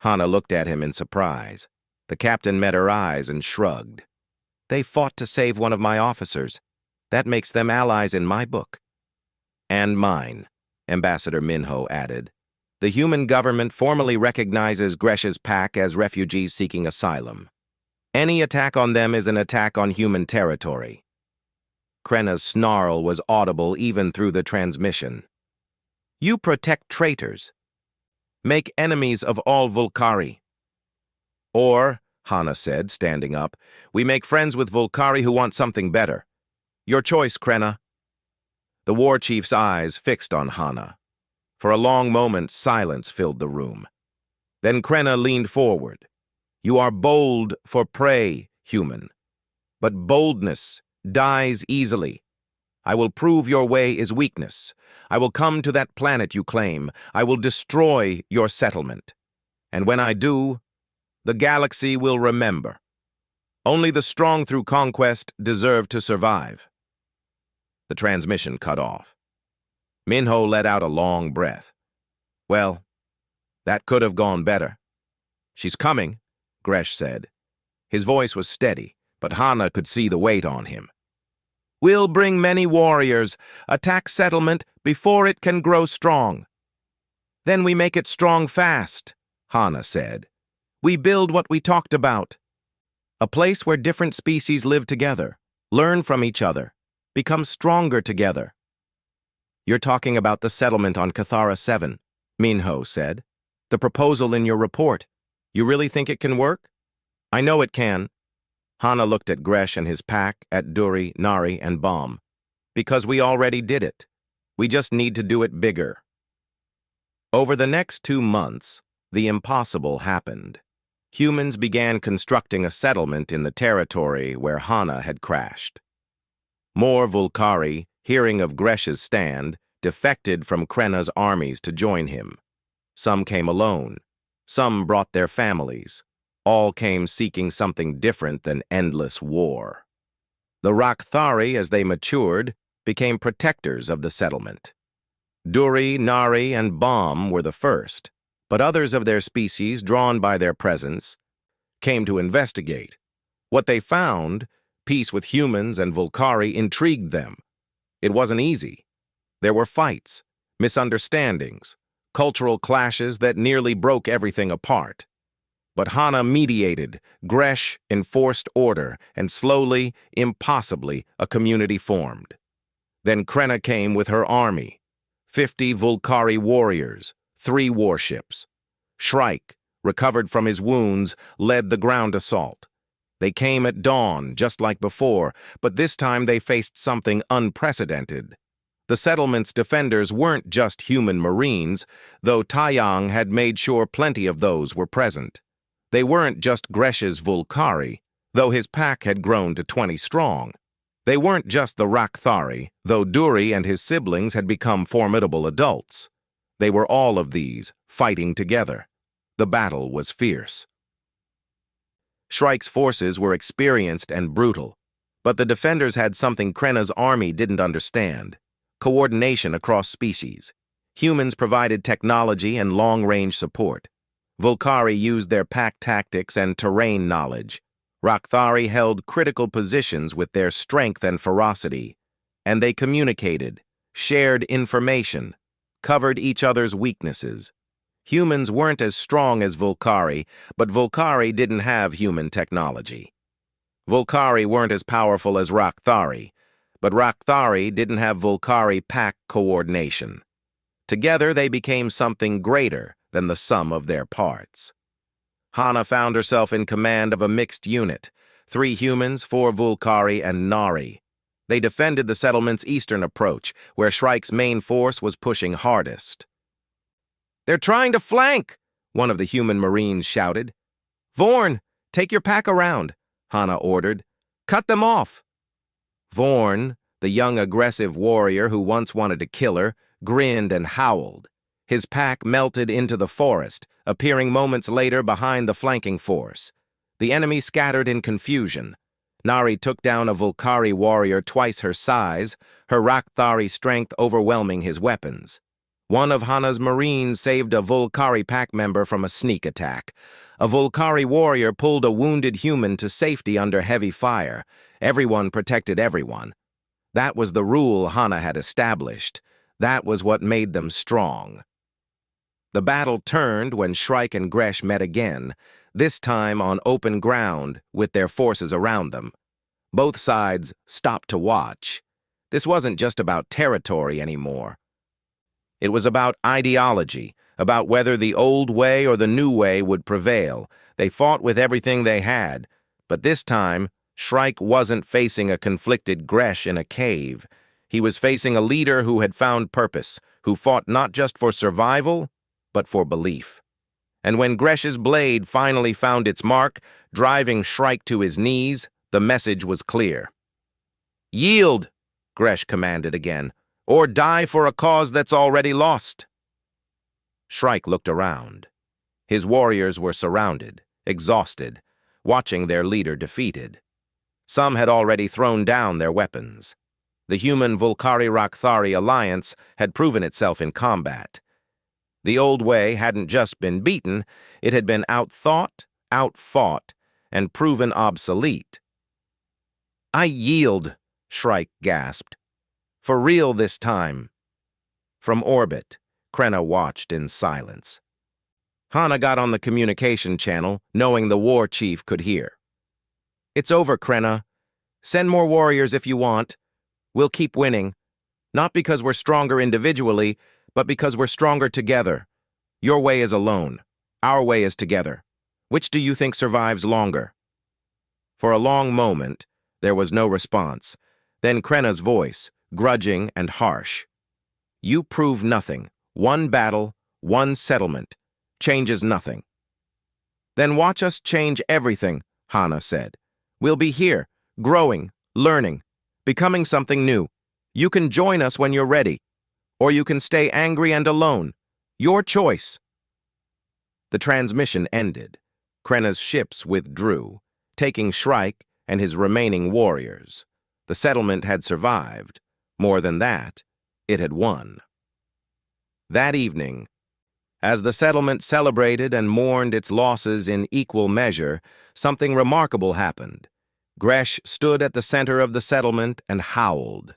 Hana looked at him in surprise. The captain met her eyes and shrugged. They fought to save one of my officers. That makes them allies in my book. And mine, Ambassador Minho added. The human government formally recognizes Gresh's pack as refugees seeking asylum. Any attack on them is an attack on human territory. Krenna's snarl was audible even through the transmission. You protect traitors. Make enemies of all Volcari. Or, Hana said, standing up, we make friends with Volcari who want something better. Your choice, Krenna. The war chief's eyes fixed on Hana. For a long moment, silence filled the room. Then Krenna leaned forward. You are bold for prey, human. But boldness dies easily. I will prove your way is weakness. I will come to that planet you claim. I will destroy your settlement. And when I do, the galaxy will remember. Only the strong through conquest deserve to survive. The transmission cut off. Minho let out a long breath. Well, that could have gone better. She's coming, Gresh said. His voice was steady, but Hana could see the weight on him. We'll bring many warriors, attack settlement before it can grow strong. Then we make it strong fast, Hana said. We build what we talked about. A place where different species live together, learn from each other, become stronger together. You're talking about the settlement on Cathara 7, Minho said. The proposal in your report. You really think it can work? I know it can. Hana looked at Gresh and his pack, at Duri, Nari, and Bomb. Because we already did it. We just need to do it bigger. Over the next 2 months, the impossible happened. Humans began constructing a settlement in the territory where Hana had crashed. More Volcari, hearing of Gresh's stand, defected from Krenna's armies to join him. Some came alone. Some brought their families. All came seeking something different than endless war. The Rakthari, as they matured, became protectors of the settlement. Duri, Nari, and Bomb were the first, but others of their species, drawn by their presence, came to investigate. What they found, peace with humans and Volcari, intrigued them. It wasn't easy. There were fights, misunderstandings, cultural clashes that nearly broke everything apart. But Hana mediated, Gresh enforced order, and slowly, impossibly, a community formed. Then Krenna came with her army, 50 Volcari warriors, 3 warships. Shrike, recovered from his wounds, led the ground assault. They came at dawn, just like before, but this time they faced something unprecedented. The settlement's defenders weren't just human marines, though Taeyang had made sure plenty of those were present. They weren't just Gresh's Volcari, though his pack had grown to 20 strong. They weren't just the Rakthari, though Duri and his siblings had become formidable adults. They were all of these, fighting together. The battle was fierce. Shrike's forces were experienced and brutal, but the defenders had something Krenna's army didn't understand: coordination across species. Humans provided technology and long-range support. Volcari used their pack tactics and terrain knowledge. Rakthari held critical positions with their strength and ferocity, and they communicated, shared information, covered each other's weaknesses. Humans weren't as strong as Volcari, but Volcari didn't have human technology. Volcari weren't as powerful as Rakthari, but Rakthari didn't have Volcari pack coordination. Together they became something greater than the sum of their parts. Hana found herself in command of a mixed unit, 3 humans, 4 Volcari, and Nari. They defended the settlement's eastern approach, where Shrike's main force was pushing hardest. "They're trying to flank!" one of the human marines shouted. "Vorn, take your pack around," Hana ordered. "Cut them off." Vorn, the young aggressive warrior who once wanted to kill her, grinned and howled. His pack melted into the forest, appearing moments later behind the flanking force. The enemy scattered in confusion. Nari took down a Volcari warrior twice her size, her Rakthari strength overwhelming his weapons. One of Hana's marines saved a Volcari pack member from a sneak attack. A Volcari warrior pulled a wounded human to safety under heavy fire. Everyone protected everyone. That was the rule Hana had established. That was what made them strong. The battle turned when Shrike and Gresh met again, this time on open ground with their forces around them. Both sides stopped to watch. This wasn't just about territory anymore. It was about ideology, about whether the old way or the new way would prevail. They fought with everything they had, but this time, Shrike wasn't facing a conflicted Gresh in a cave. He was facing a leader who had found purpose, who fought not just for survival, but for belief. And when Gresh's blade finally found its mark, driving Shrike to his knees, the message was clear. "Yield," Gresh commanded again, "or die for a cause that's already lost." Shrike looked around. His warriors were surrounded, exhausted, watching their leader defeated. Some had already thrown down their weapons. The human Volcari-Rakthari alliance had proven itself in combat. The old way hadn't just been beaten, it had been outthought, outfought, and proven obsolete. "I yield," Shrike gasped. "For real this time." From orbit, Krenna watched in silence. Hana got on the communication channel, knowing the war chief could hear. "It's over, Krenna. Send more warriors if you want. We'll keep winning. Not because we're stronger individually, but because we're stronger together. Your way is alone. Our way is together. Which do you think survives longer?" For a long moment, there was no response. Then Krenna's voice, grudging and harsh. "You prove nothing. One battle, one settlement. Changes nothing." "Then watch us change everything," Hana said. "We'll be here, growing, learning, becoming something new. You can join us when you're ready. Or you can stay angry and alone. Your choice." The transmission ended. Krenna's ships withdrew, taking Shrike and his remaining warriors. The settlement had survived. More than that, it had won. That evening, as the settlement celebrated and mourned its losses in equal measure, something remarkable happened. Gresh stood at the center of the settlement and howled.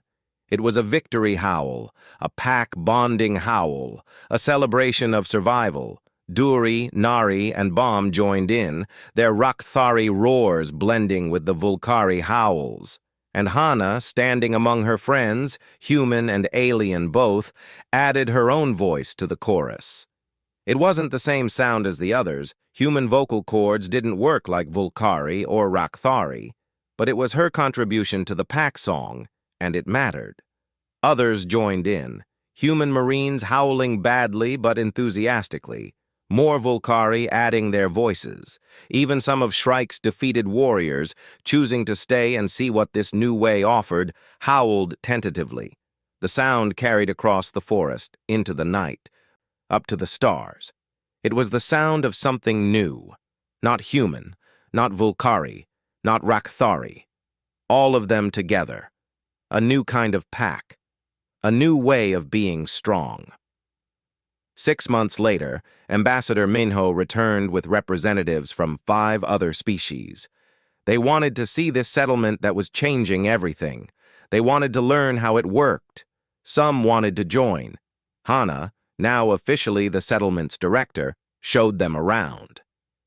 It was a victory howl, a pack-bonding howl, a celebration of survival. Duri, Nari, and Bomb joined in, their Rakthari roars blending with the Volcari howls. And Hana, standing among her friends, human and alien both, added her own voice to the chorus. It wasn't the same sound as the others. Human vocal cords didn't work like Volcari or Rakthari, but it was her contribution to the pack song, and it mattered. Others joined in, human marines howling badly but enthusiastically, more Volcari adding their voices, even some of Shrike's defeated warriors, choosing to stay and see what this new way offered, howled tentatively. The sound carried across the forest, into the night, up to the stars. It was the sound of something new, not human, not Volcari, not Rakthari. All of them together. A new kind of pack. A new way of being strong. 6 months later, Ambassador Minho returned with representatives from 5 other species. They wanted to see this settlement that was changing everything. They wanted to learn how it worked. Some wanted to join. Hana, now officially the settlement's director, showed them around.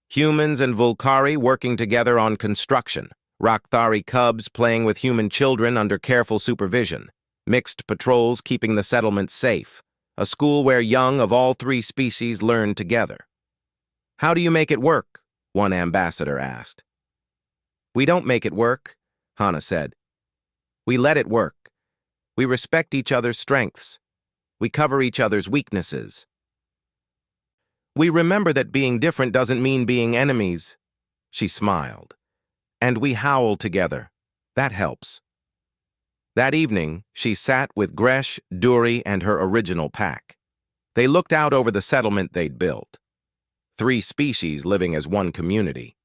Humans and Vulkari working together on construction. Rakthari cubs playing with human children under careful supervision. Mixed patrols keeping the settlement safe. A school where young of all 3 species learned together. "How do you make it work?" one ambassador asked. "We don't make it work," Hana said. "We let it work. We respect each other's strengths. We cover each other's weaknesses. We remember that being different doesn't mean being enemies." She smiled. "And we howl together. That helps." That evening, she sat with Gresh, Duri, and her original pack. They looked out over the settlement they'd built. 3 species living as one community.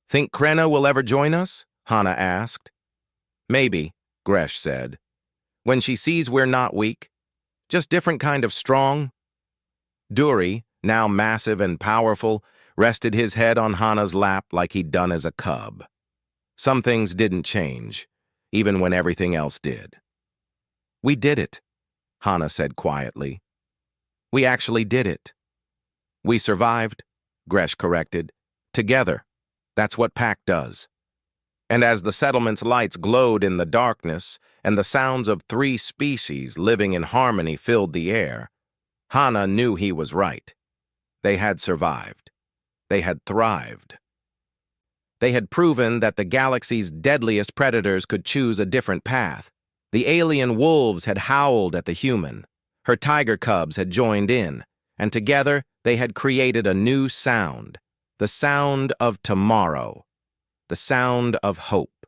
"Think Krenna will ever join us?" Hana asked. "Maybe," Gresh said. "When she sees we're not weak. Just different kind of strong." Duri, now massive and powerful, rested his head on Hana's lap like he'd done as a cub. Some things didn't change, even when everything else did. "We did it," Hana said quietly. "We actually did it." "We survived," Gresh corrected. "Together. That's what pack does." And as the settlement's lights glowed in the darkness and the sounds of 3 species living in harmony filled the air, Hana knew he was right. They had survived. They had thrived. They had proven that the galaxy's deadliest predators could choose a different path. The alien wolves had howled at the human. Her tiger cubs had joined in, and together they had created a new sound, the sound of tomorrow, the sound of hope.